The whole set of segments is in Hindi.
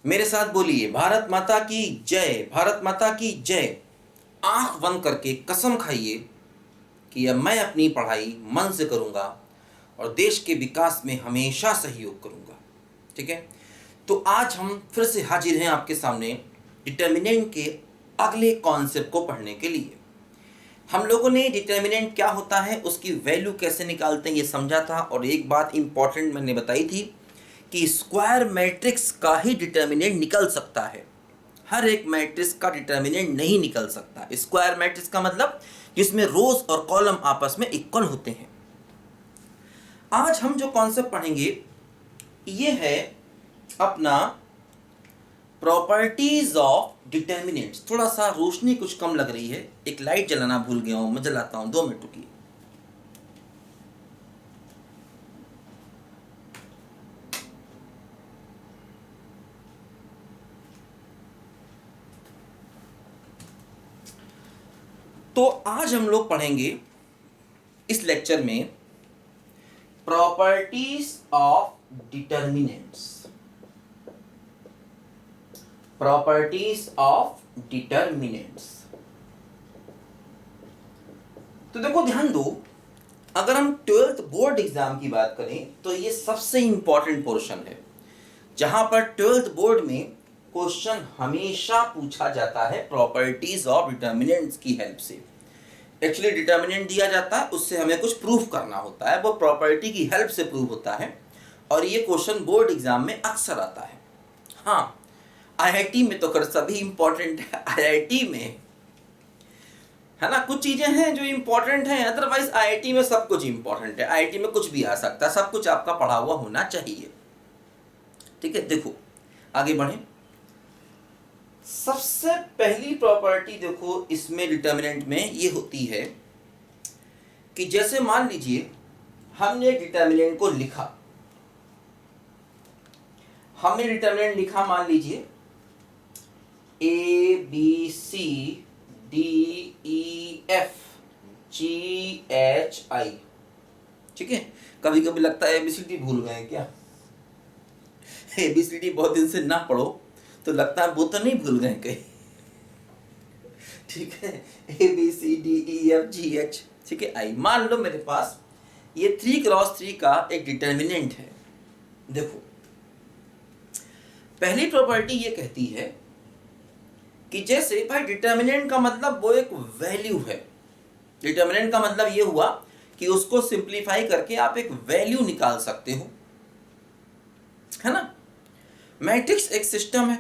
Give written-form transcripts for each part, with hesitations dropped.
मेरे साथ बोलिए, भारत माता की जय, भारत माता की जय। आंख बंद करके कसम खाइए कि अब मैं अपनी पढ़ाई मन से करूंगा और देश के विकास में हमेशा सहयोग करूंगा। ठीक है, तो आज हम फिर से हाजिर हैं आपके सामने डिटर्मिनेंट के अगले कॉन्सेप्ट को पढ़ने के लिए। हम लोगों ने डिटर्मिनेंट क्या होता है, उसकी वैल्यू कैसे निकालते हैं ये समझा था, और एक बात इंपॉर्टेंट मैंने बताई थी कि स्क्वायर मैट्रिक्स का ही डिटर्मिनेंट निकल सकता है, हर एक मैट्रिक्स का डिटर्मिनेंट नहीं निकल सकता। स्क्वायर मैट्रिक्स का मतलब जिसमें रोज और कॉलम आपस में इक्वल होते हैं। आज हम जो कॉन्सेप्ट पढ़ेंगे ये है अपना प्रॉपर्टीज ऑफ डिटर्मिनेंट्स। थोड़ा सा रोशनी कुछ कम लग रही है, एक लाइट जलाना भूल गया हूं, मैं जलाता हूं, 2 मिनट रुकिए। तो आज हम लोग पढ़ेंगे इस लेक्चर में properties of determinants, properties of determinants. तो देखो ध्यान दो, अगर हम 12th बोर्ड एग्जाम की बात करें तो ये सबसे इंपॉर्टेंट पोर्शन है, जहां पर 12th बोर्ड में क्वेश्चन हमेशा पूछा जाता है प्रॉपर्टीज ऑफ डिटर्मिनेंट्स की हेल्प से। एक्चुअली डिटर्मिनेंट दिया जाता है, उससे हमें कुछ प्रूफ करना होता है, वो प्रॉपर्टी की हेल्प से प्रूफ होता है, और ये क्वेश्चन बोर्ड एग्जाम में अक्सर आता है। हाँ, आईआईटी में तो कर सभी इंपॉर्टेंट है, आईआईटी में है ना, कुछ चीजें हैं जो इंपॉर्टेंट हैं, अदरवाइज आईआईटी में सब कुछ इंपॉर्टेंट है। आईआईटी में कुछ भी आ सकता है, सब कुछ आपका पढ़ा हुआ होना चाहिए। ठीक है, देखो आगे बढ़े। सबसे पहली प्रॉपर्टी देखो इसमें डिटर्मिनेंट में ये होती है कि जैसे मान लीजिए हमने डिटर्मिनेंट को लिखा, हमने डिटर्मिनेंट लिखा, मान लीजिए A B C D E F G H I. ठीक है, कभी कभी लगता है एबीसीडी भूल गए क्या, एबीसीडी बहुत दिन से ना पढ़ो तो लगता है वो तो नहीं भूल गए कहीं। ठीक है, A B C D E F G H, ठीक है, आई। मान लो मेरे पास ये 3x3 का एक डिटर्मिनेंट है। देखो पहली प्रॉपर्टी ये कहती है कि जैसे भाई डिटर्मिनेंट का मतलब वो एक वैल्यू है, डिटर्मिनेंट का मतलब ये हुआ कि उसको सिंप्लीफाई करके आप एक वैल्यू निकाल सकते हो, है ना। मैट्रिक्स एक सिस्टम है,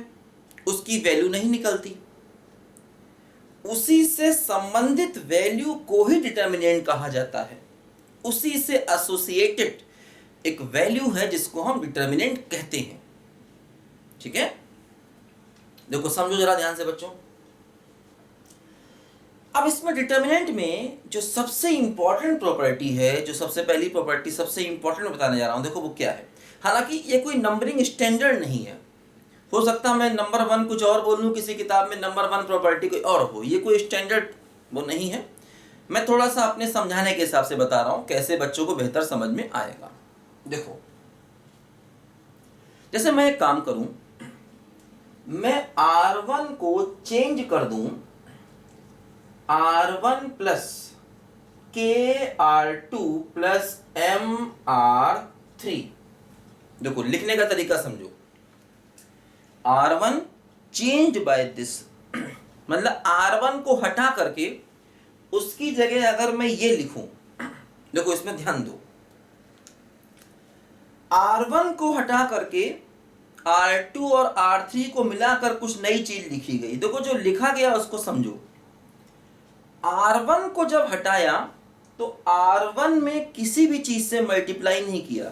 उसकी वैल्यू नहीं निकलती, उसी से संबंधित वैल्यू को ही डिटर्मिनेंट कहा जाता है, उसी से एसोसिएटेड एक वैल्यू है जिसको हम डिटर्मिनेंट कहते हैं। ठीक है, देखो समझो जरा ध्यान से बच्चों। अब इसमें डिटर्मिनेंट में जो सबसे इंपॉर्टेंट प्रॉपर्टी है, जो सबसे पहली प्रॉपर्टी सबसे इंपॉर्टेंट बताने जा रहा हूं, देखो वो क्या है। हालांकि ये कोई नंबरिंग स्टैंडर्ड नहीं है, हो सकता है मैं नंबर 1 कुछ और बोलूं, किसी किताब में नंबर 1 प्रॉपर्टी कोई और हो, ये कोई स्टैंडर्ड वो नहीं है। मैं थोड़ा सा अपने समझाने के हिसाब से बता रहा हूं कैसे बच्चों को बेहतर समझ में आएगा। देखो जैसे मैं एक काम करूं, मैं R1 को चेंज कर दूं R1 plus KR2 plus MR3। देखो लिखने का तरीका समझो, R1 चेंज बाय दिस, मतलब R1 को हटा करके उसकी जगह अगर मैं ये लिखूं, देखो इसमें ध्यान दो, R1 को हटा करके R2 और R3 को मिलाकर कुछ नई चीज लिखी गई। देखो जो लिखा गया उसको समझो, R1 को जब हटाया तो R1 में किसी भी चीज से मल्टीप्लाई नहीं किया,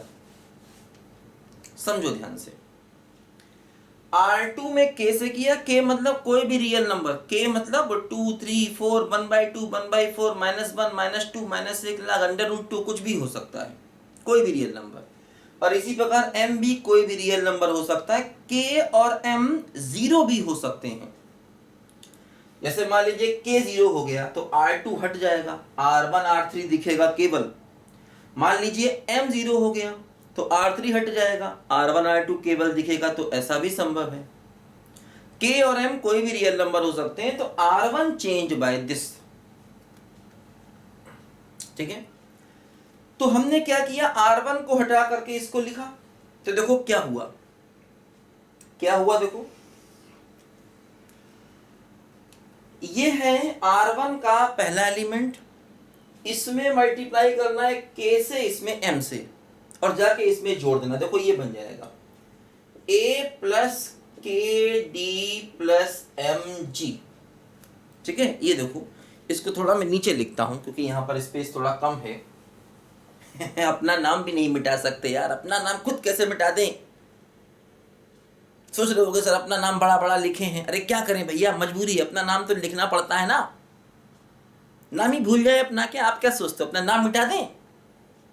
समझो ध्यान से। R2 में K से किया, K मतलब कोई भी रियल नंबर, K मतलब 2 3 4 1/2 1/4 -1 -2 -1 लाख √2 कुछ भी हो सकता है, कोई भी रियल नंबर। और इसी प्रकार M भी कोई भी रियल नंबर हो सकता है, K और M 0 भी हो सकते हैं। जैसे मान लीजिए K 0 हो गया तो R2 हट जाएगा, R1 R3 दिखेगा केवल। मान लीजिए M 0 हो गया तो R3 हट जाएगा, R1 R2 केवल दिखेगा, तो ऐसा भी संभव है। k और m कोई भी रियल नंबर हो सकते हैं, तो r1 चेंज बाय दिस। ठीक है, तो हमने क्या किया, r1 को हटा करके इसको लिखा, तो देखो क्या हुआ, क्या हुआ देखो, ये है r1 का पहला एलिमेंट, इसमें मल्टीप्लाई करना है k से, इसमें m से, और जाके इसमें जोड़ देना। देखो ये बन जाएगा a प्लस के डी प्लस एम जी। ठीक है, ये देखो, इसको थोड़ा मैं नीचे लिखता हूं क्योंकि यहां पर स्पेस थोड़ा कम है। अपना नाम भी नहीं मिटा सकते यार, अपना नाम खुद कैसे मिटा दें। सोच रहे होगे सर अपना नाम बड़ा बड़ा लिखे हैं, अरे क्या करें भैया, मजबूरी है, अपना नाम तो लिखना पड़ता है ना। नाम ही भूल जाए अपना, क्या आप क्या सोचते हो अपना नाम मिटा दें,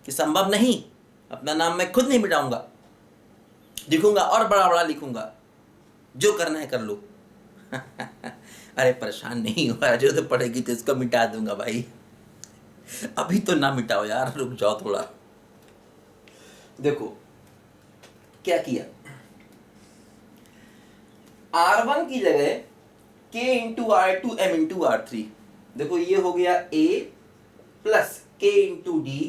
कि संभव नहीं। अपना नाम मैं खुद नहीं मिटाऊंगा, लिखूंगा और बड़ा बड़ा लिखूंगा, जो करना है कर लो। अरे परेशान नहीं हो, जो तो पड़ेगी तो इसको मिटा दूंगा भाई, अभी तो ना मिटाओ यार, रुक जाओ थोड़ा। देखो क्या किया, R1 की जगह K into R2 M into R3। देखो ये हो गया A plus K into D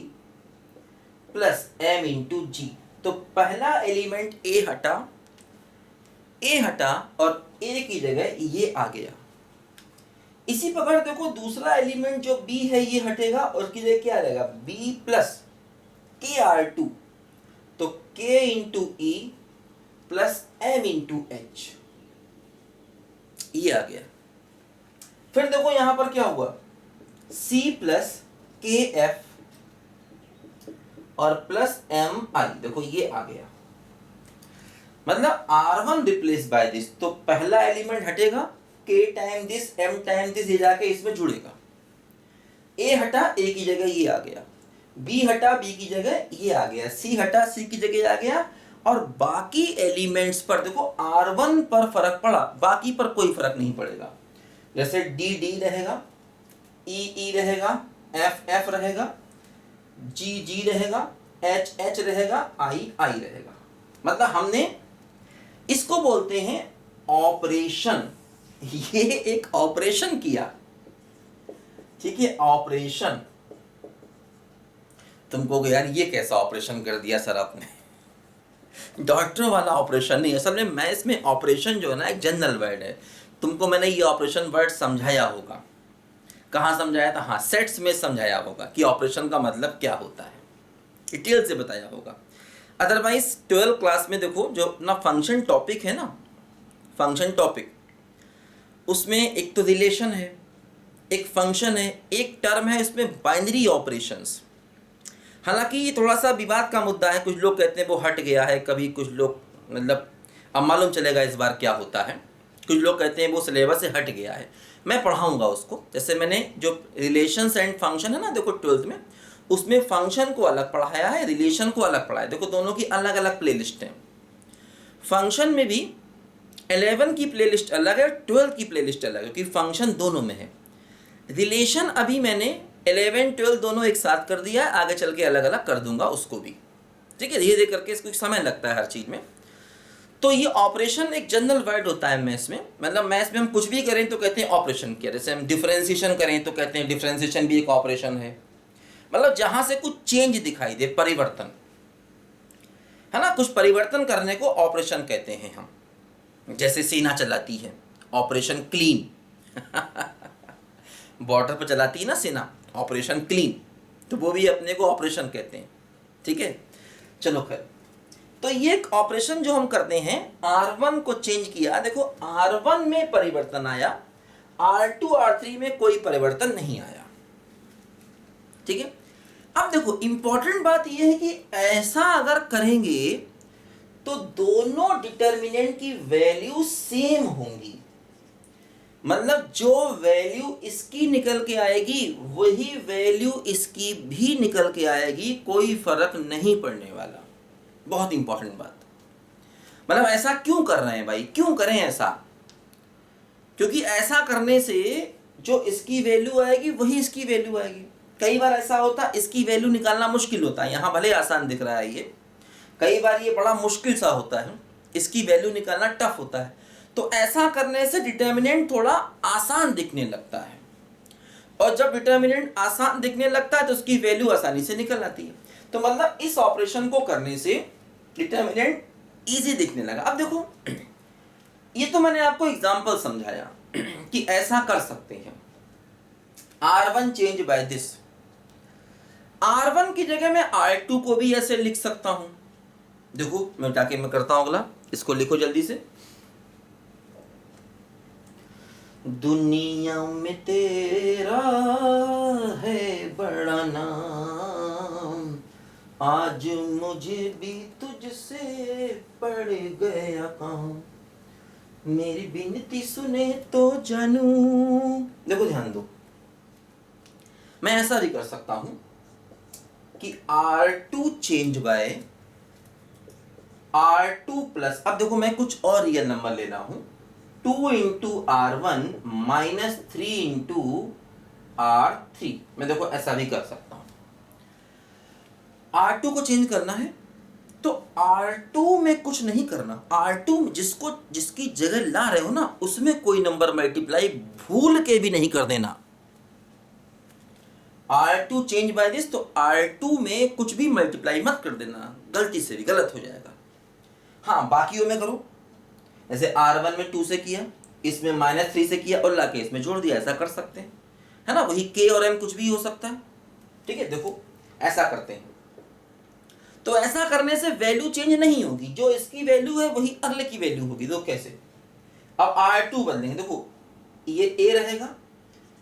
plus M into G. तो पहला एलिमेंट A हटा और A की जगह ये आ गया। इसी प्रकार देखो दूसरा एलिमेंट जो B है ये हटेगा और उसकी जगह क्या आ जाएगा, B प्लस KR2, तो K into E plus M into H, ये आ गया। फिर देखो यहां पर क्या हुआ, C प्लस KF और प्लस MI, देखो ये आ गया। मतलब R1 रिप्लेस बाय दिस, तो पहला एलिमेंट हटेगा, K time this M time this, ये जाके इसमें जुड़ेगा। A हटा, A की जगह ये आ गया, B हटा, B की जगह ये आ गया, C हटा, C की जगह आ गया, और बाकी एलिमेंट्स पर देखो R1 पर फर्क पड़ा, बाकी पर कोई फर्क नहीं पड़ेगा। जैसे D D रहेगा, E E रहेगा, F F रहेगा, G G रहेगा, H H रहेगा, I I रहेगा। मतलब हमने इसको बोलते हैं ऑपरेशन, ये एक ऑपरेशन किया। ठीक है, ऑपरेशन। तुमको यार ये कैसा ऑपरेशन कर दिया सर आपने, डॉक्टर वाला ऑपरेशन नहीं। असल में मैथ्स में ऑपरेशन जो है ना एक जनरल वर्ड है। तुमको मैंने ये ऑपरेशन वर्ड समझाया होगा, कहाँ समझाया था, हाँ सेट्स में समझाया होगा कि ऑपरेशन का मतलब क्या होता है, डिटेल से बताया होगा। अदरवाइज 12th क्लास में देखो जो अपना फंक्शन टॉपिक है ना, फंक्शन टॉपिक, उसमें एक तो रिलेशन है, एक फंक्शन है, एक टर्म है, इसमें बाइनरी ऑपरेशंस। हालांकि ये थोड़ा सा विवाद का मुद्दा है, कुछ लोग कहते हैं वो हट गया है, कभी कुछ लोग मतलब अब मालूम चलेगा इस बार क्या होता है, कुछ लोग कहते हैं वो सिलेबस से हट गया है। मैं पढ़ाऊंगा उसको, जैसे मैंने जो रिलेशंस एंड फंक्शन है ना, देखो 12th में उसमें फंक्शन को अलग पढ़ाया है, रिलेशन को अलग पढ़ाया है। देखो दोनों की अलग अलग प्लेलिस्ट हैं। फंक्शन में भी 11 की प्लेलिस्ट अलग है, 12 की प्लेलिस्ट अलग है, क्योंकि फंक्शन दोनों में है। रिलेशन अभी मैंने 11 12 दोनों एक साथ कर दिया है, आगे चल के अलग अलग कर दूंगा उसको भी। ठीक है, धीरे धीरे करके इसको समय लगता है हर चीज़ में। तो ये ऑपरेशन एक जनरल वर्ड होता है मैथ्स में, मतलब मैथ्स में हम कुछ भी करें तो कहते हैं ऑपरेशन किया। जैसे हम डिफरेंशिएशन करें तो कहते हैं डिफरेंशिएशन भी एक ऑपरेशन है। मतलब जहां से कुछ चेंज दिखाई दे, परिवर्तन है ना, कुछ परिवर्तन करने को ऑपरेशन कहते हैं हम। जैसे सेना चलाती है, ऑपरेशन क्लीन। बॉर्डर पर चलाती है ना सेना, ऑपरेशन क्लीन, तो वो भी अपने को ऑपरेशन कहते हैं। ठीक है, चलो खैर, तो ये एक ऑपरेशन जो हम करते हैं, R1 को चेंज किया, देखो R1 में परिवर्तन आया, R2 R3 में कोई परिवर्तन नहीं आया। ठीक है, अब देखो इंपॉर्टेंट बात यह है कि ऐसा अगर करेंगे तो दोनों डिटर्मिनेंट की वैल्यू सेम होंगी। मतलब जो वैल्यू इसकी निकल के आएगी वही वैल्यू इसकी भी निकल के आएगी, कोई फर्क नहीं पड़ने वाला। बहुत इंपॉर्टेंट बात। मतलब ऐसा क्यों कर रहे हैं भाई, क्यों करें ऐसा? क्योंकि ऐसा करने से जो इसकी वैल्यू आएगी वही इसकी वैल्यू आएगी। कई बार ऐसा होता है इसकी वैल्यू निकालना मुश्किल होता है, यहाँ भले आसान दिख रहा है ये, कई बार ये बड़ा मुश्किल सा होता है, इसकी वैल्यू निकालना टफ होता है। तो ऐसा करने से डिटर्मिनेंट थोड़ा आसान दिखने लगता है, और जब डिटर्मिनेंट आसान दिखने लगता है तो उसकी वैल्यू आसानी से निकल आती है। तो मतलब इस ऑपरेशन को करने से डिटर्मिनेंट इजी दिखने लगा। अब देखो, ये तो मैंने आपको एग्जांपल समझाया कि ऐसा कर सकते हैं। R1 change by this, R1 की जगह मैं R2 को भी ऐसे लिख सकता हूं। देखो मैं जाके मैं करता हूं अगला, इसको लिखो जल्दी से। दुनिया में तेरा है बड़ा नाम, आज मुझे भी तुझसे पड़ गया काम, मेरी विनती सुने तो जानू। देखो ध्यान दो, मैं ऐसा भी कर सकता हूं कि R2 change bye R2 plus, अब देखो मैं कुछ और रियल नंबर ले रहा हूं, 2 into R1 minus 3 into R3। मैं देखो ऐसा भी कर सकता हूं। R2 को चेंज करना है तो R2 में कुछ नहीं करना, R2 जिसकी जगह ला रहे हो ना उसमें कोई नंबर मल्टीप्लाई भूल के भी नहीं कर देना। R2 चेंज बाय दिस, तो R2 में कुछ भी मल्टीप्लाई मत कर देना, गलती से भी गलत हो जाएगा। हाँ बाकियों में करो, जैसे R1 में 2 से किया, इसमें माइनस 3 से किया और लाके इसमें जोड़ दिया, ऐसा कर सकते हैं, है ना। वही K और M कुछ भी हो सकता है, ठीक है। देखो ऐसा करते हैं, तो ऐसा करने से वैल्यू चेंज नहीं होगी, जो इसकी वैल्यू है वही अगले की वैल्यू होगी। तो कैसे, अब R2 बदलेंगे, देखो ये A रहेगा,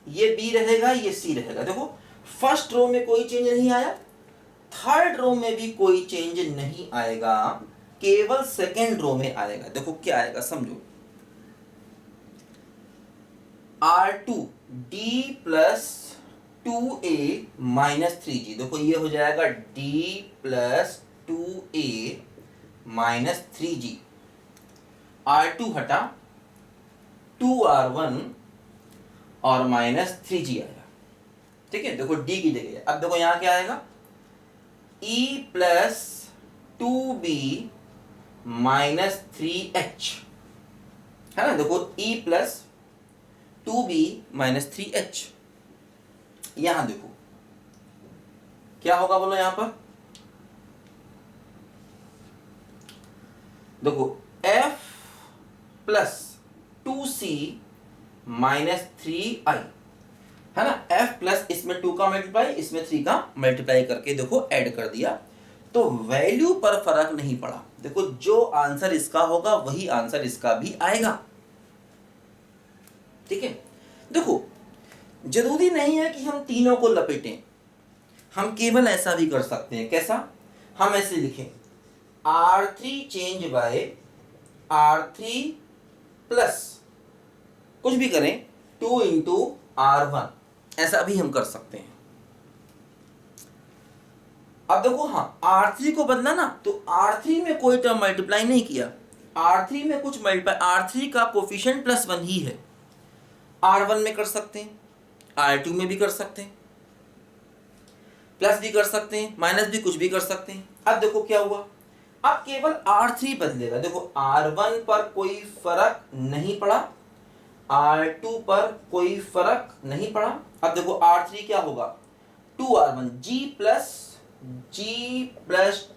ये B रहेगा, ये C रहेगा। देखो फर्स्ट रो में कोई चेंज नहीं आया, थर्ड रो में भी कोई चेंज नहीं आएगा, केवल सेकेंड रो में आएगा। देखो क्या आएगा समझो, R2 D plus 2A minus 3G। देखो ये हो जाएगा D plus 2A minus 3G। R2 हटा, 2R1 और माइनस 3G आएगा, ठीक है। देखो D की जगह, अब देखो यहां क्या आएगा, E plus 2B minus 3H, है ना। देखो E plus 2B minus 3H, यहां देखो क्या होगा, बोलो यहां पर देखो F plus 2C minus 3I, है ना। F प्लस इसमें 2 का मल्टीप्लाई, इसमें 3 का मल्टीप्लाई करके देखो ऐड कर दिया, तो वैल्यू पर फर्क नहीं पड़ा। देखो जो आंसर इसका होगा वही आंसर इसका भी आएगा, ठीक है। देखो जरूरी नहीं है कि हम तीनों को लपेटें, हम केवल ऐसा भी कर सकते हैं। कैसा, हम ऐसे लिखें, R3 change bye R3 plus कुछ भी करें 2 इंटू R1, ऐसा भी हम कर सकते हैं। अब देखो हाँ, R3 को बदला ना, तो R3 में कोई टर्म मल्टीप्लाई नहीं किया, R3 में कुछ मल्टीप्लाई, R3 का कोफिशिएंट प्लस 1 ही है। R1 में कर सकते हैं, R2 में भी कर सकते हैं, प्लस भी कर सकते हैं, माइनस भी, कुछ भी कर सकते हैं। अब देखो क्या हुआ, अब केवल R3 बदलेगा। देखो R1 पर कोई फर्क नहीं पड़ा, R2 पर कोई फर्क नहीं पड़ा। अब देखो R3 क्या होगा, 2R1 G प्लस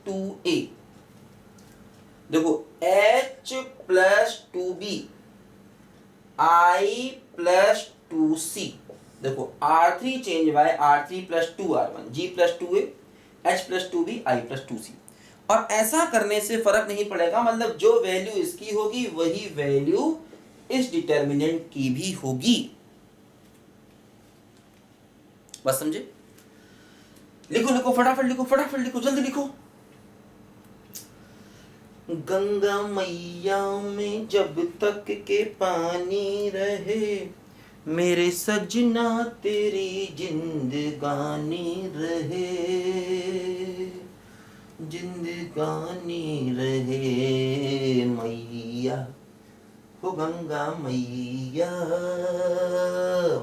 2A, देखो H plus 2B I plus 2C। देखो R3 change bye R3 plus 2R1 G plus 2A H plus 2B I plus 2C। और ऐसा करने से फर्क नहीं पड़ेगा, मतलब जो वैल्यू इसकी होगी वही वैल्यू इस डिटर्मिनेंट की भी होगी। बस समझे, लिखो लिखो फटाफट लिखो, फटाफट लिखो, जल्दी लिखो। गंगा मैया में जब तक के पानी रहे, मेरे सजना तेरी जिंदगानी रहे, जिंदगानी रहे मैया, हो गंगा मैया,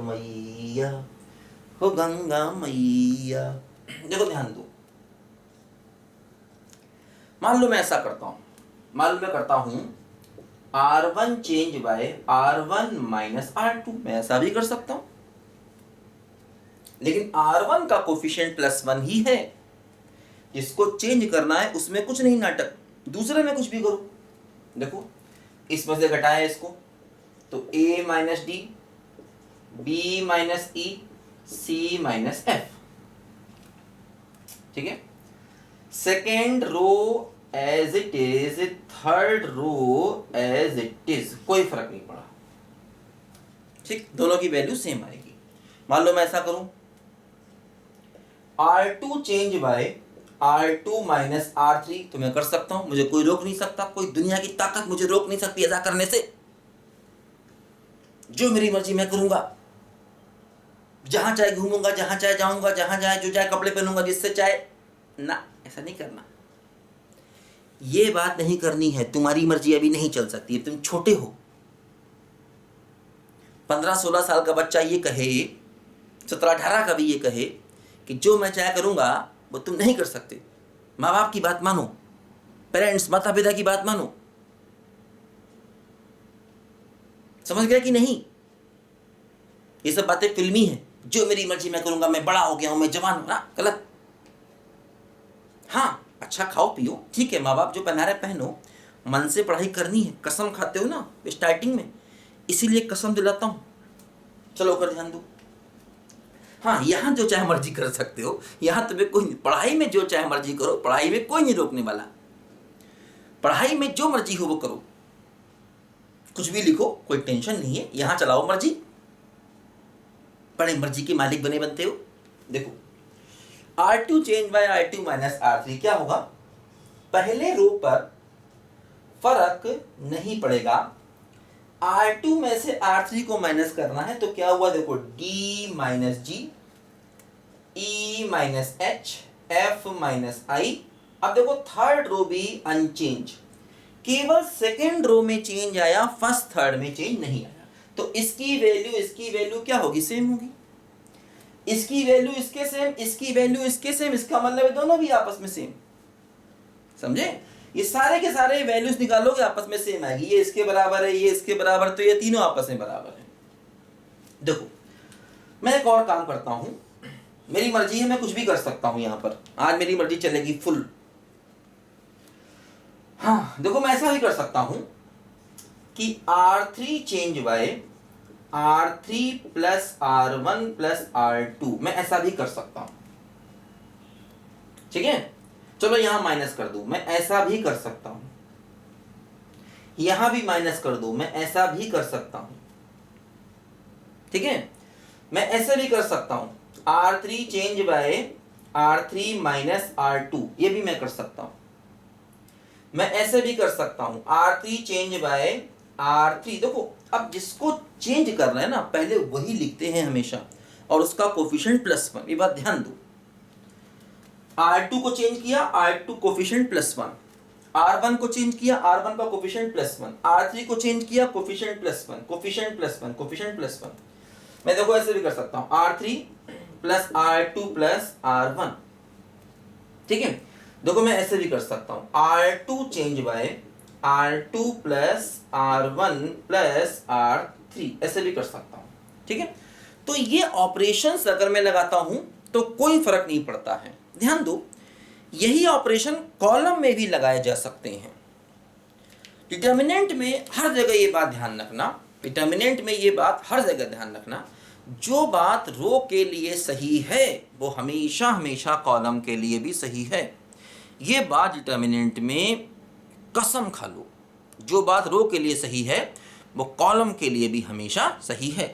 मैया हो गंगा मैया। देखो ध्यान दो, मान लो मैं ऐसा करता हूं, मान लो मैं करता हूं R1 change bye R1 minus R2, मैं ऐसा भी कर सकता हूं, लेकिन R1 का कोफिशिएंट +1 ही है, जिसको चेंज करना है उसमें कुछ नहीं नाटक, दूसरे में कुछ भी करो। देखो इसमें से घटाया इसको तो A minus D, B minus E, C minus F, ठीक है। Second row as it is, third row as it is, कोई फर्क नहीं पड़ा, ठीक, दोनों की वैल्यू सेम आएगी। मान लो मैं ऐसा करूं, R2 change bye R2 minus R3, तो मैं कर सकता हूं, मुझे कोई रोक नहीं सकता, कोई दुनिया की ताकत मुझे रोक नहीं सकती ऐसा करने से। जो मेरी मर्जी मैं करूंगा, जहां चाहे घूमूंगा, जहां चाहे जाऊंगा, जहां चाहे जो चाहे कपड़े पहनूंगा, जिससे चाहे ना, ऐसा नहीं करना, ये बात नहीं करनी है। तुम्हारी मर्जी अभी नहीं चल सकती, तुम छोटे हो। 15-16 साल का बच्चा ये कहे, 17-18 का भी ये कहे कि जो मैं चाहे करूंगा, वो तुम नहीं कर सकते। माँ बाप की बात मानो, पेरेंट्स माता पिता की बात मानो, समझ गया कि नहीं? ये सब बातें फिल्मी हैं, जो मेरी मर्जी मैं करूंगा, मैं बड़ा हो गया हूं, मैं जवान हूं, ना, गलत। हाँ, अच्छा खाओ पियो, ठीक है, माँ बाप जो पहना रहे पहनो, मन से पढ़ाई करनी है, कसम खाते हो ना स्टार्टिंग में, इसीलिए कसम दिलाता हूं, चलो कर ध्यान दो। हाँ, यहाँ जो चाहे मर्जी कर सकते हो, यहाँ तुम्हें कोई, पढ़ाई में जो चाहे मर्जी करो, पढ़ाई में कोई नहीं रोकने वाला, पढ़ाई में जो मर्जी हो वो करो, कुछ भी लिखो, कोई टेंशन नहीं है, यहाँ चलाओ मर्जी, बड़े मर्जी के मालिक बने बनते हो। देखो R2 change bye R2 minus R3 क्या होगा, पहले रो पर फर्क नहीं पड़ेगा, R2 में से R3 को माइनस करना है, तो क्या हुआ देखो, D minus G, E minus H, F minus I। अब देखो थर्ड रो भी अनचेंज, केवल सेकेंड रो में चेंज आया, फर्स्ट थर्ड में चेंज नहीं आया, तो इसकी वैल्यू क्या होगी, सेम होगी, इसकी वैल्यू इसके सेम, इसकी वैल्यू इसके सेम, इसका मतलब है दोनों भी आपस में सेम, समझे? ये सारे के सारे वैल्यूज निकालोगे आपस में सेम आएगी, ये इसके बराबर है, ये इसके बराबर, तो ये तीनों आपस में बराबर है। देखो मैं एक और काम करता हूं, मेरी मर्जी है, मैं कुछ भी कर सकता हूं, यहां पर आज मेरी मर्जी चलेगी फुल। हाँ देखो मैं ऐसा ही कर सकता हूं कि R3 change bye R3 plus R1 plus R2, मैं ऐसा भी कर सकता हूं, ठीक है। चलो यहां माइनस कर दूं, मैं ऐसा भी कर सकता हूं, यहां भी माइनस कर दूं, मैं ऐसा भी कर सकता हूं, ठीक है। मैं ऐसे भी कर सकता हूं, R3 change bye R3 minus R2, ये भी मैं कर सकता हूं। मैं ऐसे भी कर सकता हूं, R3 चेंज बाय R3। देखो अब जिसको चेंज करना है ना, पहले वही लिखते हैं हमेशा, और उसका कोफिशिएंट +1, ये बात ध्यान दो। R2 को चेंज किया, R2 कोफिशिएंट +1, R1 को चेंज किया, R1 का कोफिशिएंट +1, R3 को चेंज किया, कोफिशिएंट +1, कोफिशिएंट +1, कोफिशिएंट +1। मैं देखो ऐसे भी कर सकता हूं, R3 plus R2 plus R1, ठीक है। देखो मैं ऐसे भी कर सकता हूं, R2 change bye R2 plus R1 plus R3, ऐसे भी कर सकता हूं, ठीक है। तो ये ऑपरेशंस अगर मैं लगाता हूं तो कोई फर्क नहीं पड़ता है। ध्यान दो, यही ऑपरेशन कॉलम में भी लगाए जा सकते हैं। डिटर्मिनेंट में हर जगह ये बात ध्यान रखना, डिटर्मिनेंट में ये बात हर जगह ध्यान रखना, जो बात रो के लिए सही है वो हमेशा हमेशा कॉलम के लिए भी सही है। ये बात डिटर्मिनेंट में कसम खा लो, जो बात रो के लिए सही है वो कॉलम के लिए भी हमेशा सही है।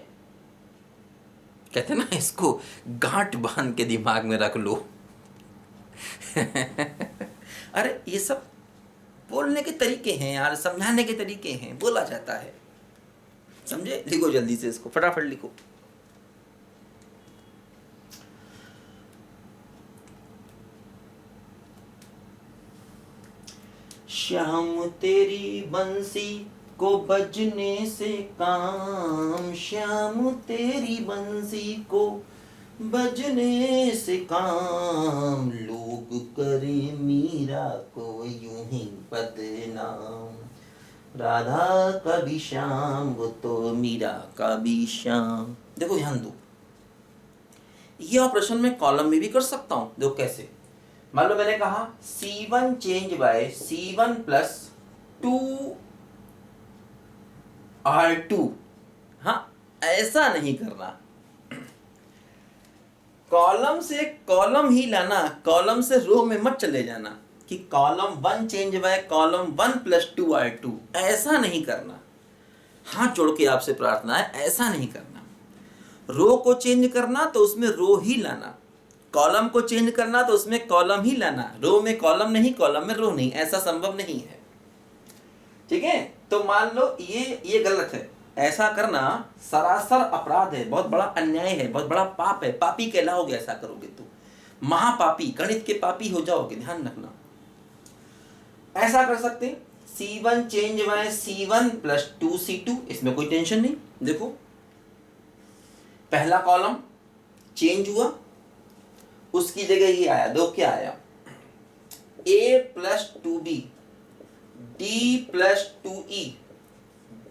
कहते ना, इसको गांठ बांध के दिमाग में रख लो। अरे ये सब बोलने के तरीके हैं यार, समझाने के तरीके हैं, बोला जाता है, समझे? लिखो जल्दी से इसको, फटाफट लिखो। श्याम तेरी बंसी को बजने से काम, श्याम तेरी बंसी को बजने से काम, लोग करे मीरा को यूं ही बदनाम। राधा का भी श्याम, वो तो मीरा का भी श्याम। देखो ध्यान दो, ये ऑपरेशन मैं कॉलम में भी कर सकता हूं। देखो कैसे, मान लो मैंने कहा C1 change bye C1 plus 2R2। हाँ, ऐसा नहीं करना, कॉलम से कॉलम ही लाना, कॉलम से रो में मत चले जाना कि column 1 change by column 1 plus 2R2, ऐसा नहीं करना। हाथ जोड़ के आपसे प्रार्थना है, ऐसा नहीं करना। रो को चेंज करना तो उसमें रो ही लाना, कॉलम को चेंज करना तो उसमें कॉलम ही लाना, रो में कॉलम नहीं, कॉलम में रो नहीं, ऐसा संभव नहीं है। ठीक है, तो मान लो ये गलत है, ऐसा करना सरासर अपराध है, बहुत बड़ा अन्याय है, बहुत बड़ा पाप है, पापी कहलाओगे ऐसा करोगे तो, महापापी, गणित के पापी हो जाओगे, ध्यान रखना। ऐसा कर सकते हैं C1 change bye C1 plus 2C2, इसमें कोई टेंशन नहीं। देखो पहला कॉलम चेंज हुआ, उसकी जगह ये आया, दो क्या आया, A plus 2B, D plus 2E,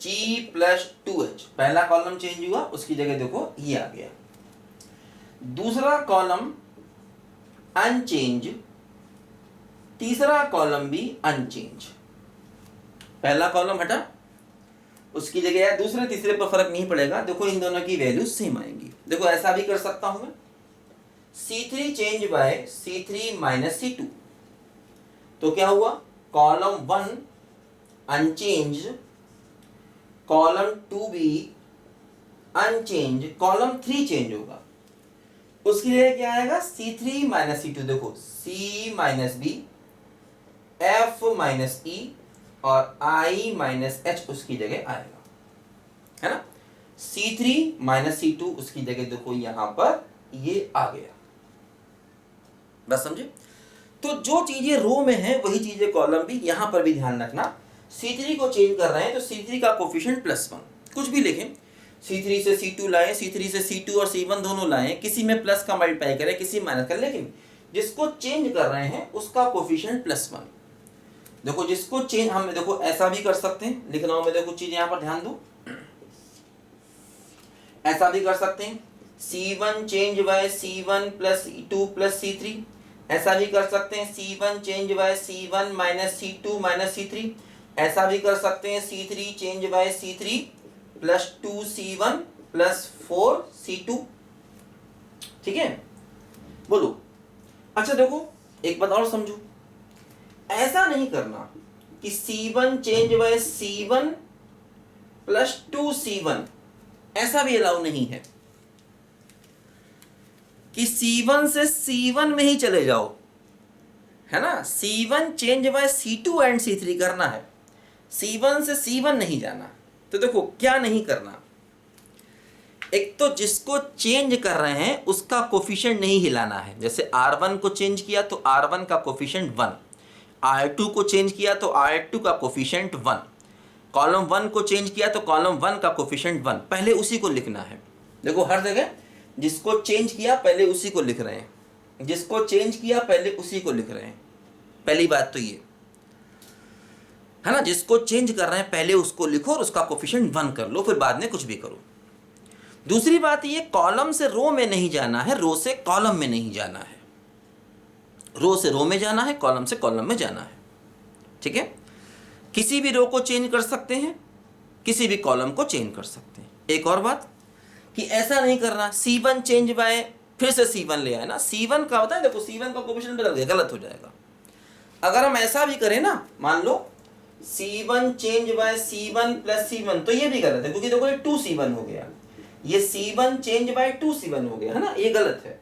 G plus 2H। पहला कॉलम चेंज हुआ, उसकी जगह देखो ये आ गया। दूसरा कॉलम अनचेंज, तीसरा कॉलम भी अनचेंज। पहला कॉलम हटा, उसकी जगह या दूसरे तीसरे पर फर्क नहीं पड़ेगा, देखो इन दोनों की वैल्यू सेम आएंगी। देखो ऐसा भी कर सकता हूं मैं, C3 change bye C3 minus C2, तो क्या हुआ, column 1 unchange, column 2B unchange, column 3 change होगा, उसकी जगह क्या आएगा, C3 माइनस C2। देखो C minus B, F minus E और I माइनस H उसकी जगह आएगा, है ना। C3 माइनस C2 उसकी जगह देखो यहां पर ये आ गया, बस समझे। तो जो चीजें रो में है वही चीजें कॉलम भी, यहां पर भी ध्यान रखना। C3 को चेंज कर रहे हैं तो C3 का कोफिशिएंट +1, कुछ भी लिखें, C3 से C2 लाएं, C3 से C2 और C1 दोनों लाएं, किसी में प्लस का मल्टीप्लाई करें, किसी माइनस करें, लेकिन जिसको चेंज कर रहे हैं उसका कोफिशिएंट +1। देखो जिसको चेंज, हम देखो ऐसा भी कर सकते हैं, लिख रहा हूं मैं, देखो चीज यहां पर ध्यान दो, ऐसा भी कर सकते हैं C1 change bye C1 plus 2 plus C3, ऐसा भी कर सकते हैं C1 change bye C1 minus C2 minus C3, ऐसा भी कर सकते हैं C3 change bye C3 plus 2C1 plus 4C2। ठीक है, बोलो। अच्छा देखो एक बात और समझो, ऐसा नहीं करना कि C1 change bye C1 plus 2C1, ऐसा भी अलाउ नहीं है कि C1 से C1 में ही चले जाओ, है ना। C1 change bye C2 and C3 करना है, C1 से C1 नहीं जाना। तो देखो क्या नहीं करना, एक तो जिसको चेंज कर रहे हैं उसका कोफिशिएंट नहीं हिलाना है, जैसे R1 को चेंज किया तो R1 का कोफिशिएंट 1, R2 को चेंज किया तो R2 का कोफिशिएंट 1, कॉलम 1 को चेंज किया तो कॉलम 1 का कोफिशिएंट 1, पहले उसी को लिखना है। देखो हर जगह जिसको चेंज किया पहले उसी को लिख रहे हैं, जिसको चेंज किया पहले उसी को लिख रहे हैं, पहली बात तो ये है ना। जिसको चेंज कर रहे हैं पहले उसको लिखो और उसका कोफिशिएंट 1 कर लो, फिर बाद में कुछ भी करो। दूसरी बात ये, कॉलम से रो में नहीं जाना है, रो से कॉलम में नहीं जाना है, रो से रो में जाना है, कॉलम से कॉलम में जाना है। ठीक है, किसी भी रो को चेंज कर सकते हैं, किसी भी कॉलम को चेंज कर सकते हैं। एक और बात कि ऐसा नहीं करना C1 चेंज बाय फिर से C1 ले आए ना, C1 का होता है, देखो C1 का कोफिशिएंट बदल गया, गलत हो जाएगा। अगर हम ऐसा भी करें ना, मान लो C1 change bye C1 plus C1, तो ये भी गलत है, क्योंकि देखो ये 2C1 हो गया, ये C1 चेंज बाय 2C1 हो गया, है ना, ये गलत है।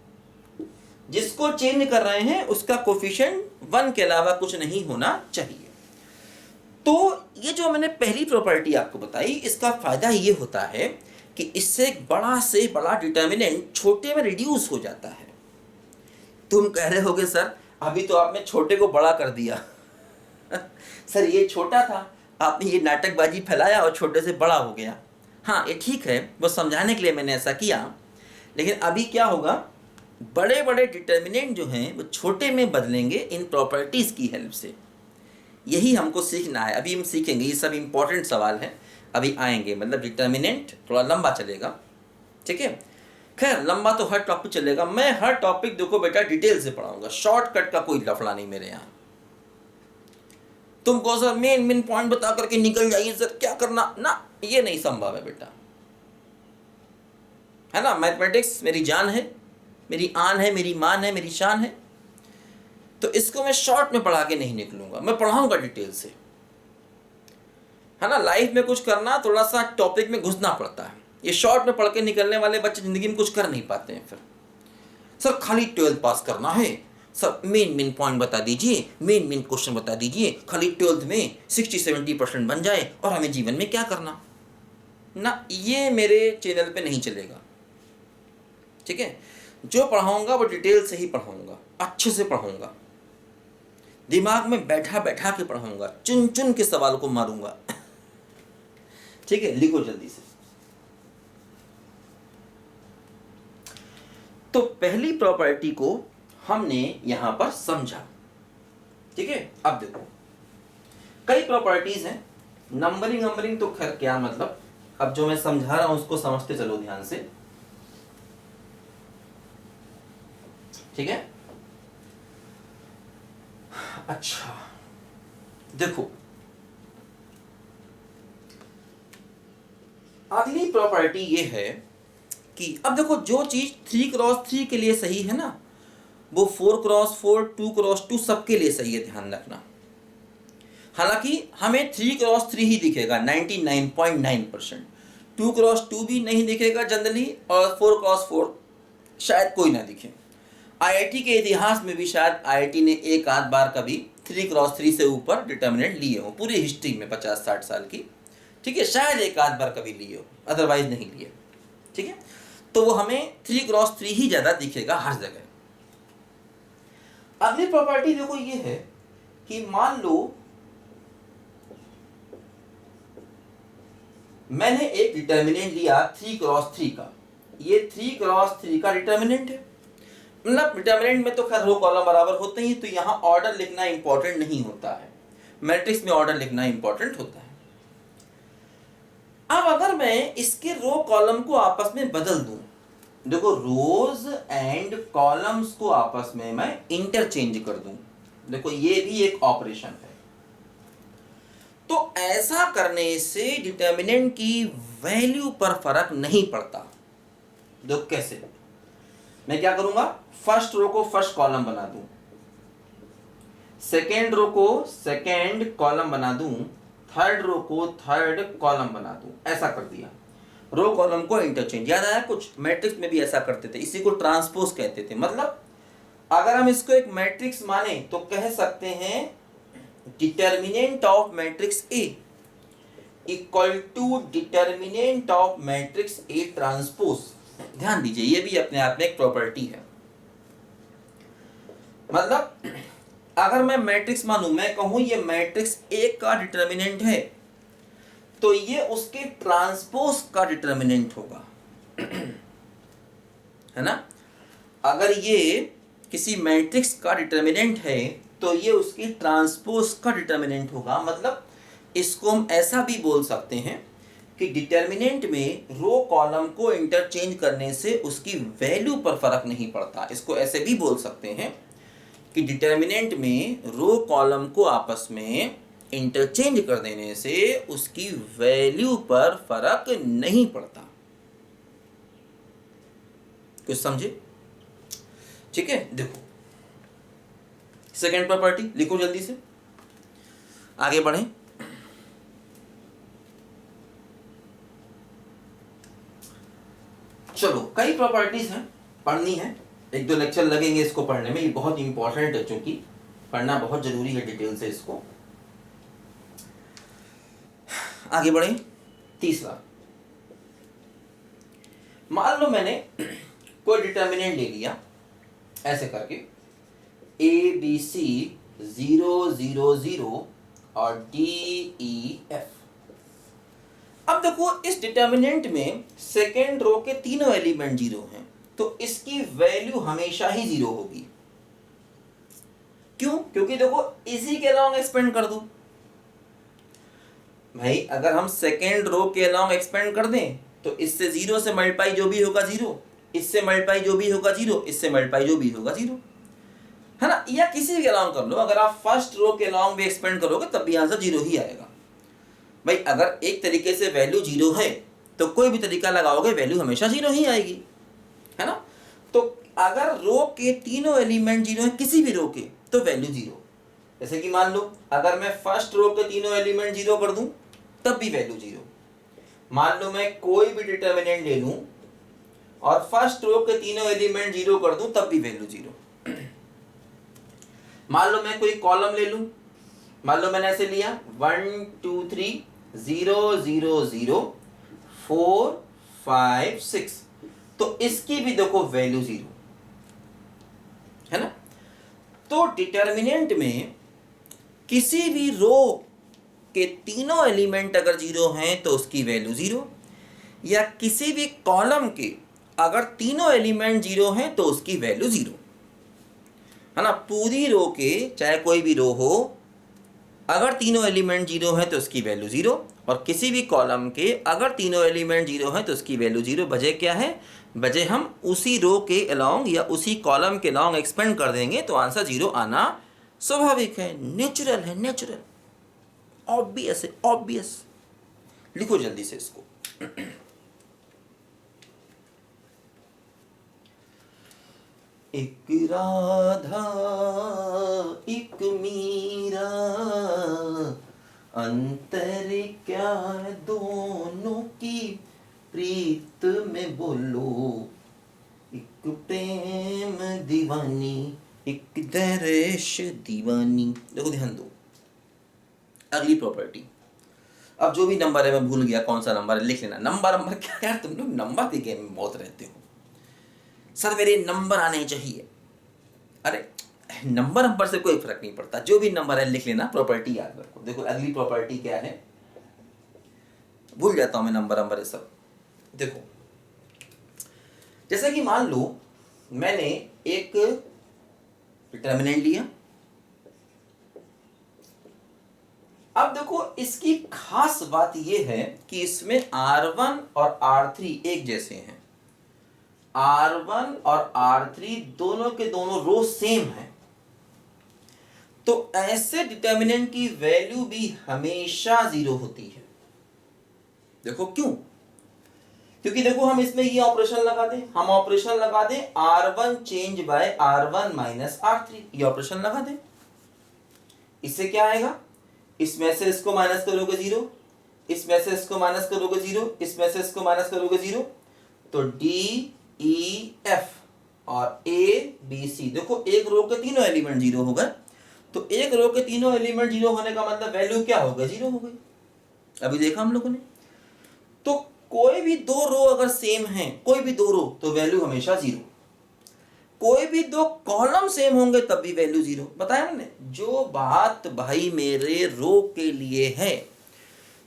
जिसको चेंज कर रहे हैं उसका कोफिशिएंट 1 के अलावा कुछ नहीं होना चाहिए। तो ये जो मैंने पहली प्रॉपर्टी आपको बताई, इसका फायदा ये होता है कि इससे बड़ा से बड़ा डिटर्मिनेंट छोटे में रिड्यूस हो जाता है। तुम कह रहे होगे सर अभी तो आपने छोटे को बड़ा कर दिया सर ये छोटा था, आपने ये नाटकबाजी फैलाया और छोटे से बड़ा हो गया। हाँ ये ठीक है, वो समझाने के लिए मैंने ऐसा किया, लेकिन अभी क्या होगा, बड़े बड़े डिटर्मिनेंट जो हैं वो छोटे में बदलेंगे इन प्रॉपर्टीज़ की हेल्प से। यही हमको सीखना है। अभी हम सीखेंगे, ये सब इम्पोर्टेंट सवाल हैं, अभी आएंगे। मतलब डिटर्मिनेंट थोड़ा लंबा चलेगा, ठीक है। खैर लंबा तो हर टॉपिक चलेगा, मैं हर टॉपिक देखो बेटा डिटेल से पढ़ाऊंगा, शॉर्टकट का कोई लफड़ा नहीं मेरे यहाँ। तुमको सर मेन मेन पॉइंट बता करके निकल जाइए सर, क्या करना ना, ये नहीं संभव है बेटा, है ना। मैथमेटिक्स मेरी जान है, मेरी आन है, मेरी मान है, मेरी शान है। तो इसको मैं शॉर्ट में पढ़ा के नहीं निकलूंगा, मैं पढ़ाऊंगा डिटेल से, है ना। लाइफ में कुछ करना थोड़ा सा टॉपिक में घुसना पड़ता है। ये शॉर्ट में पढ़ के निकलने वाले बच्चे जिंदगी में कुछ कर नहीं पाते हैं। फिर सर खाली 12th पास करना है सर, मेन मेन पॉइंट बता दीजिए, मेन मेन क्वेश्चन बता दीजिए, खाली 12th में 60-70% बन जाए और हमें जीवन में क्या करना ना, ये मेरे चैनल पे नहीं चलेगा, ठीक है। जो पढ़ाऊंगा वो डिटेल से ही पढ़ाऊंगा, अच्छे से पढ़ाऊंगा, दिमाग में बैठा बैठा के पढ़ाऊंगा, चुन चुन के सवाल को मारूंगा ठीक है। लिखो जल्दी से। तो पहली प्रॉपर्टी को हमने यहां पर समझा, ठीक है। अब देखो कई प्रॉपर्टीज हैं, नंबरिंग तो खैर क्या मतलब, अब जो मैं समझा रहा हूं उसको समझते चलो ध्यान से, ठीक है। अच्छा देखो, अगली प्रॉपर्टी ये है कि अब देखो जो चीज 3x3 के लिए सही है ना, वो 4x4 2x2 सबके लिए सही है, ध्यान रखना। हालांकि हमें 3x3 ही दिखेगा 99.9%, 2x2 भी नहीं दिखेगा जनरली, और 4x4 शायद कोई ना दिखे। आईआईटी के इतिहास में भी शायद आईआईटी ने एक आध बार कभी 3x3 से ऊपर डिटर्मिनेंट लिए हो, पूरी हिस्ट्री में 50-60 साल की, ठीक है। शायद एक आध बार कभी लिए हो, अदरवाइज नहीं लिए, ठीक है। तो वो हमें 3x3 ही ज्यादा दिखेगा हर जगह। अगली प्रॉपर्टी देखो ये है कि मान लो मैंने एक डिटर्मिनेंट लिया 3x3 का, ये 3x3 का डिटर्मिनेंट है। मतलब डिटर्मिनेंट में तो खैर रो कॉलम बराबर होते ही, तो यहां ऑर्डर लिखना इंपॉर्टेंट नहीं होता है, मैट्रिक्स में ऑर्डर लिखना इंपॉर्टेंट होता है। अब अगर मैं इसके रो कॉलम को आपस में बदल दूं, देखो रोज एंड कॉलम्स को आपस में मैं इंटरचेंज कर दूं, देखो ये भी एक ऑपरेशन है। तो ऐसा करने से डिटर्मिनेंट की वैल्यू पर फर्क नहीं पड़ता। देखो कैसे, मैं क्या करूंगा, फर्स्ट रो को फर्स्ट कॉलम बना दूं, सेकेंड रो को सेकेंड कॉलम बना दूं, थर्ड रो को थर्ड कॉलम बना दूं, ऐसा कर दिया। रो कॉलम को इंटरचेंज, याद आया कुछ, मैट्रिक्स में भी ऐसा करते थे, इसी को ट्रांसपोज कहते थे। मतलब अगर हम इसको एक मैट्रिक्स माने तो कह सकते हैं determinant of matrix A equal to determinant of matrix A transpose. ध्यान दीजिए, ये भी अपने आप में एक प्रॉपर्टी है। मतलब अगर मैं मैट्रिक्स मानूं, मैं कहूं ये मैट्रिक्स ए का डिटर्मिनेंट है, तो ये उसके ट्रांसपोज का डिटर्मिनेंट होगा है ना। अगर ये किसी मैट्रिक्स का डिटर्मिनेंट है तो ये उसकी ट्रांसपोज का डिटर्मिनेंट होगा। मतलब इसको हम ऐसा भी बोल सकते हैं कि डिटर्मिनेंट में रो कॉलम को इंटरचेंज करने से उसकी वैल्यू पर फर्क नहीं पड़ता। इसको ऐसे भी बोल सकते हैं कि डिटर्मिनेंट में रो कॉलम को आपस में इंटरचेंज कर देने से उसकी वैल्यू पर फर्क नहीं पड़ता। कुछ समझे? ठीक है, देखो सेकेंड प्रॉपर्टी लिखो जल्दी से, आगे बढ़ें। चलो कई प्रॉपर्टीज हैं, पढ़नी है, एक दो लेक्चर लगेंगे इसको पढ़ने में, ये बहुत इंपॉर्टेंट है, चूंकि पढ़ना बहुत जरूरी है डिटेल से इसको। आगे बढ़ें। तीसरा, मान लो मैंने कोई डिटर्मिनेंट ले लिया ऐसे करके ए बी सी 0 0 0 और डी ई एफ। अब देखो इस डिटर्मिनेंट में सेकेंड रो के तीनों एलिमेंट जीरो हैं, तो इसकी वैल्यू हमेशा ही जीरो होगी। क्यों? क्योंकि देखो इसी के लॉन्ग एक्सपेंड कर दो, भाई अगर हम सेकेंड रो के अलॉन्ग एक्सपेंड कर दें तो इससे 0 से मल्टीप्लाई जो भी होगा 0, इससे मल्टीप्लाई जो भी होगा 0, इससे मल्टीप्लाई जो भी होगा 0, है ना। या किसी भी अलॉन्ग कर लो, अगर आप फर्स्ट रो के अलॉन्ग भी एक्सपेंड करोगे तब भी आंसर 0 ही आएगा। भाई अगर एक तरीके से वैल्यू 0 है तो कोई भी तरीका लगाओगे वैल्यू हमेशा 0 ही आएगी, है ना। तो अगर रो के तीनों एलिमेंट 0 है, किसी भी रो के, तो वैल्यू 0। जैसे कि मान लो अगर मैं फर्स्ट रो के तीनों एलिमेंट 0 कर दूं तब भी वैल्यू 0। मान लो मैं कोई भी डिटर्मिनेंट ले लूं और फर्स्ट रो के तीनों एलिमेंट 0 कर दूं तब भी वैल्यू 0। मान लो मैं कोई कॉलम ले लूं, मान लो मैंने ऐसे लिया 1 2 3 0 0 0 4 5 6, तो इसकी भी देखो वैल्यू 0, है ना। तो डिटर्मिनेंट में किसी भी रो के तीनों एलिमेंट अगर 0 हैं तो उसकी वैल्यू 0, या किसी भी कॉलम के अगर तीनों एलिमेंट 0 हैं तो उसकी वैल्यू 0, है ना। पूरी रो के चाहे कोई भी रो हो, अगर तीनों एलिमेंट 0 हैं तो उसकी वैल्यू 0, और किसी भी कॉलम के अगर तीनों एलिमेंट 0 हैं तो उसकी वैल्यू 0। वजह क्या है? वजह हम उसी रो के अलॉन्ग या उसी कॉलम के अलॉन्ग एक्सपेंड कर देंगे तो आंसर 0 आना स्वाभाविक है, नेचुरल है, नेचुरल, ऑब्वियस है, ऑब्वियस। लिखो जल्दी से इसको। एक राधा एक मीरा, अंतर क्या है दोनों की प्रीत में बोलो, एक प्रेम दीवानी एक दरेश दीवानी। देखो ध्यान दो, अगली प्रॉपर्टी। अब जो भी नंबर है, मैं भूल गया कौन सा नंबर है, लिख लेना। नंबर क्या यार, तुम लोग नंबर के गेम में बहुत रहते हो। सर मेरे नंबर आने चाहिए, अरे नंबर से कोई फर्क नहीं पड़ता, जो भी नंबर है लिख लेना, प्रॉपर्टी याद रखो। देखो अगली प्रॉपर्टी क्या है, भूल जाता हूं मैं नंबर ये सब। देखो जैसे कि मान लो मैंने एक डिटर्मिनेंट लिया, अब देखो इसकी खास बात यह है कि इसमें R1 और R3 एक जैसे हैं। R1 और R3 दोनों के दोनों रो सेम हैं, तो ऐसे डिटर्मिनेंट की वैल्यू भी हमेशा 0 होती है। देखो क्यों? क्योंकि देखो हम इसमें ये ऑपरेशन लगा दें, R1 change bye R1 minus R3, ये ऑपरेशन लगा दें। इससे क्या आएगा? इसमें से इसको माइनस करोगे 0, इसमें से इसको माइनस करोगे 0, इसमें से इसको माइनस करोगे 0, तो D E F और A B C, देखो एक रो के तीनों एलिमेंट 0 हो गए, तो एक रो के तीनों एलिमेंट 0 होने का मतलब वैल्यू क्या हो गई? 0 हो गई। अभी देखा हम लोगों ने। तो कोई भी दो रो अगर सेम हैं, कोई भी दो रो, तो वैल्यू हमेशा 0। कोई भी दो कॉलम सेम होंगे तब भी वैल्यू 0। बताया हमने। जो बात भाई मेरे रो के लिए है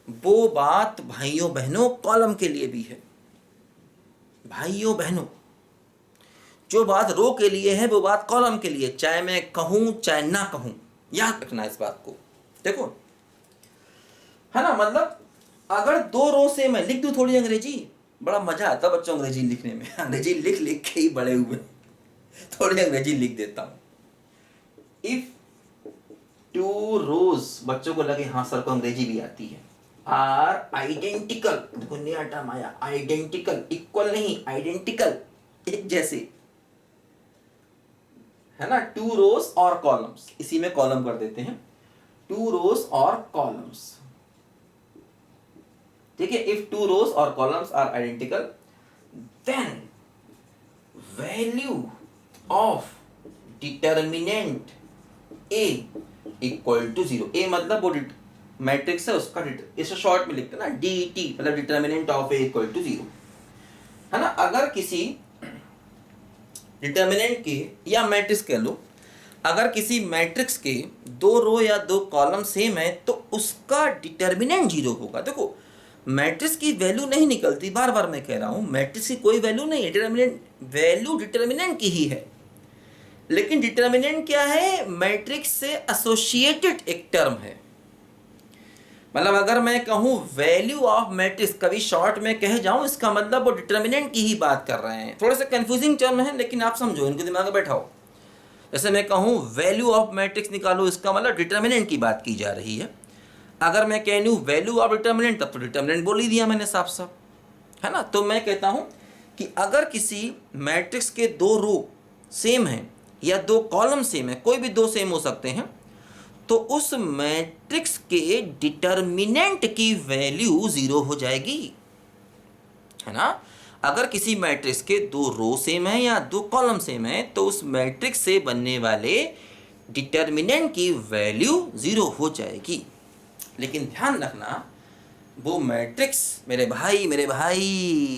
वो बात भाइयों बहनों कॉलम के लिए भी है। भाइयों बहनों, जो बात रो के लिए है वो बात कॉलम के लिए, चाहे मैं कहूं चाहे ना कहूं, याद रखना इस बात को। देखो है ना, मतलब अगर दो रो से मैं लिख दूं थोड़ी अंग्रेजी, बड़ा मजा आता है बच्चों अंग्रेजी लिखने में। अंग्रेजी लिख लिख के ही बड़े हुए, थोड़ी अंग्रेजी लिख देता हूं। इफ टू रोज, बच्चों को लगे हाँ सर को अंग्रेजी भी आती है, आर आइडेंटिकल, देखो नया टर्म आया, आइडेंटिकल, इक्वल नहीं, आइडेंटिकल, एक जैसे, है ना। टू रोज और कॉलम्स, इसी में कॉलम कर देते हैं, टू रोज और कॉलम्स, ठीक है। इफ टू रोज और columns are identical then value of determinant A equal to 0। ए मतलब वो मैट्रिक्स है उसका, इसे शॉर्ट में लिखते हैं ना, DT, मतलब determinant of A equal to 0, है ना। अगर किसी डिटर्मिनेंट के, या मैट्रिक्स कह लो, अगर किसी मैट्रिक्स के दो रो या दो कॉलम सेम है तो उसका डिटर्मिनेंट 0 होगा। देखो मैट्रिक्स की वैल्यू नहीं निकलती, बार बार मैं कह रहा हूं, मैट्रिक्स की कोई वैल्यू नहीं है, डिटर्मिनेंट वैल्यू डिटर्मिनेंट की ही है। लेकिन डिटर्मिनेंट क्या है? मैट्रिक्स से एसोसिएटेड एक टर्म है। मतलब अगर मैं कहूँ वैल्यू ऑफ मैट्रिक्स, कभी शॉर्ट में कह जाऊँ, इसका मतलब वो डिटर्मिनेंट की ही बात कर रहे हैं। थोड़े से कंफ्यूजिंग टर्म है, लेकिन आप समझो, इनको दिमाग में बैठाओ। जैसे मैं कहूँ वैल्यू ऑफ मैट्रिक्स निकालो, इसका मतलब डिटर्मिनेंट की बात की जा रही है। अगर मैं कह लूँ वैल्यू ऑफ डिटर्मिनेंट, तब तो डिटर्मिनेंट बोल ही दिया मैंने साफ साफ, है ना। तो मैं कहता हूँ कि अगर किसी मैट्रिक्स के दो रो सेम हैं या दो कॉलम सेम है, कोई भी दो सेम हो सकते हैं, तो उस मैट्रिक्स के डिटर्मिनेंट की वैल्यू 0 हो जाएगी, है ना। अगर किसी मैट्रिक्स के दो रो सेम है या दो कॉलम सेम है, तो उस मैट्रिक्स से बनने वाले डिटर्मिनेंट की वैल्यू 0 हो जाएगी। लेकिन ध्यान रखना, वो मैट्रिक्स, मेरे भाई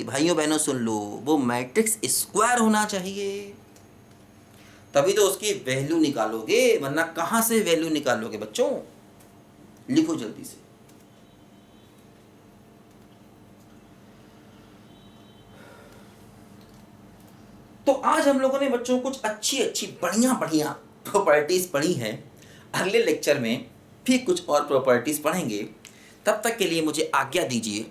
भाइयों बहनों सुन लो, वो मैट्रिक्स स्क्वायर होना चाहिए, तभी तो उसकी वैल्यू निकालोगे, वरना कहाँ से वैल्यू निकालोगे बच्चों? लिखो जल्दी से। तो आज हम लोगों ने बच्चों कुछ अच्छी अच्छी बढ़िया बढ़िया प्रॉपर्टीज पढ़ी हैं। अगले लेक्चर में भी कुछ और प्रॉपर्टीज पढ़ेंगे। तब तक के लिए मुझे आज्ञा दीजिए।